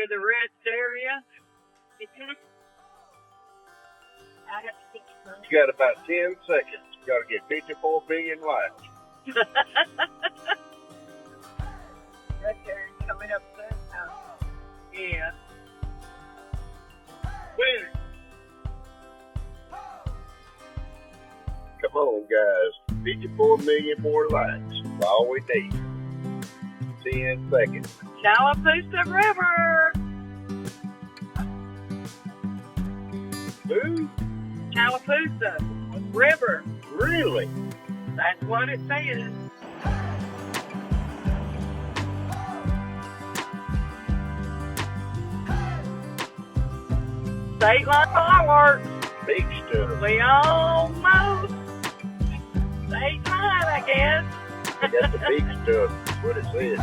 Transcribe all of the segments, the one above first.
to the rest area. You got about 10 seconds. You got to get 54 billion likes. Right there, coming up soon. Yeah. Win. Come on, guys. 54 million more likes. That's all we need. 10 seconds. CALUPUSA River. Who? CALUPUSA River. Really? That's what it says. State line fireworks. Big stuff. We almost state line, I guess. That's the big stuff. That's what it says.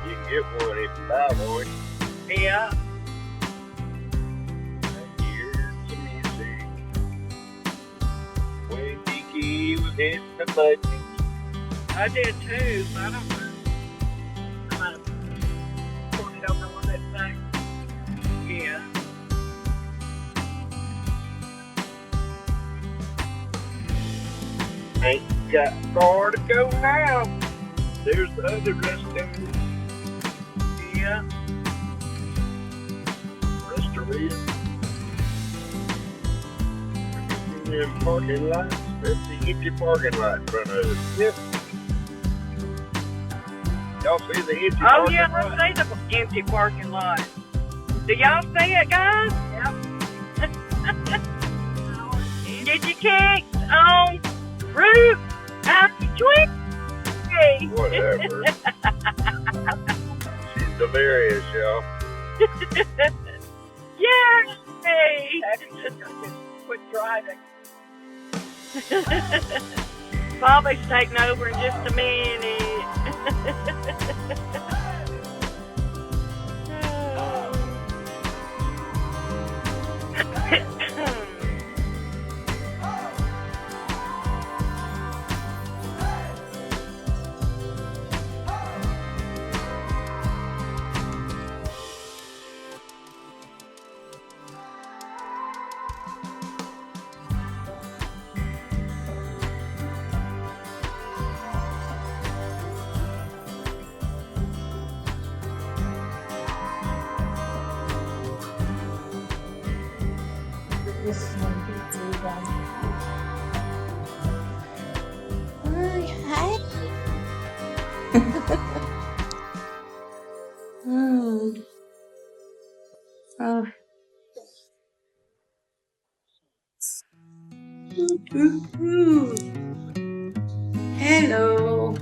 You can get one if you buy one. Yeah. Here's the music. When Dickie was hitting the buttons. I did too, but I don't know. I might have pulled it over a little bit back. Yeah. Ain't got far to go now. There's the other restaurant. Yeah. Restaurant. Them parking lots. That's the empty parking lot in front of us. Yep. Y'all see the empty Oh, parking yeah, lot? I see the empty parking lot. Do y'all see it, guys? Yep. Did you catch on Route 20? Whatever. She's delirious, y'all. Yay! Quit driving. Bobby's taking over in just a minute. This one pizza done. Hi. Oh. Hello.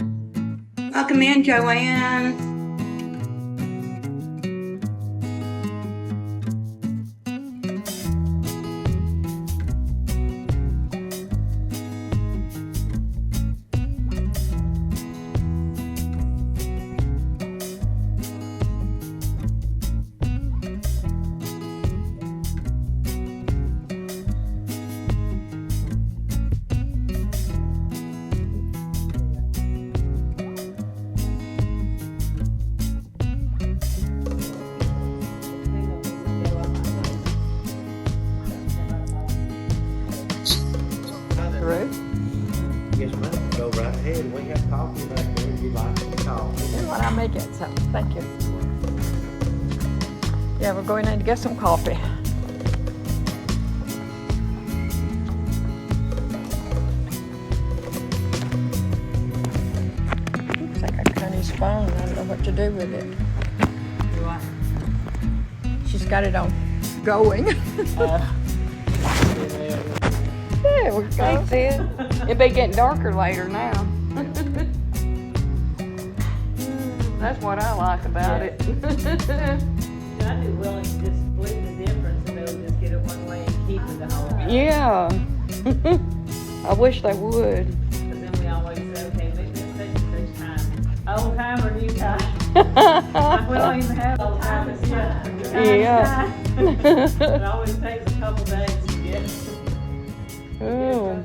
Welcome in, Joanne. Yes, ma'am. Go right ahead. We have coffee back there if you'd like some coffee. Here's what I make it, so thank you. Yeah, we're going in to get some coffee. Looks like I cut his phone. I don't know what to do with it. She's got it on going. There we go. It'll be getting darker later now. That's what I like about it. I'd be willing to just split the difference and they'll just get it one way and keep it the whole time. Yeah. I wish they would. Because then we always say, okay, maybe it's such and such time. Old time or new time? We don't even have old time yet. Yeah. It always takes a couple days to get. Oh.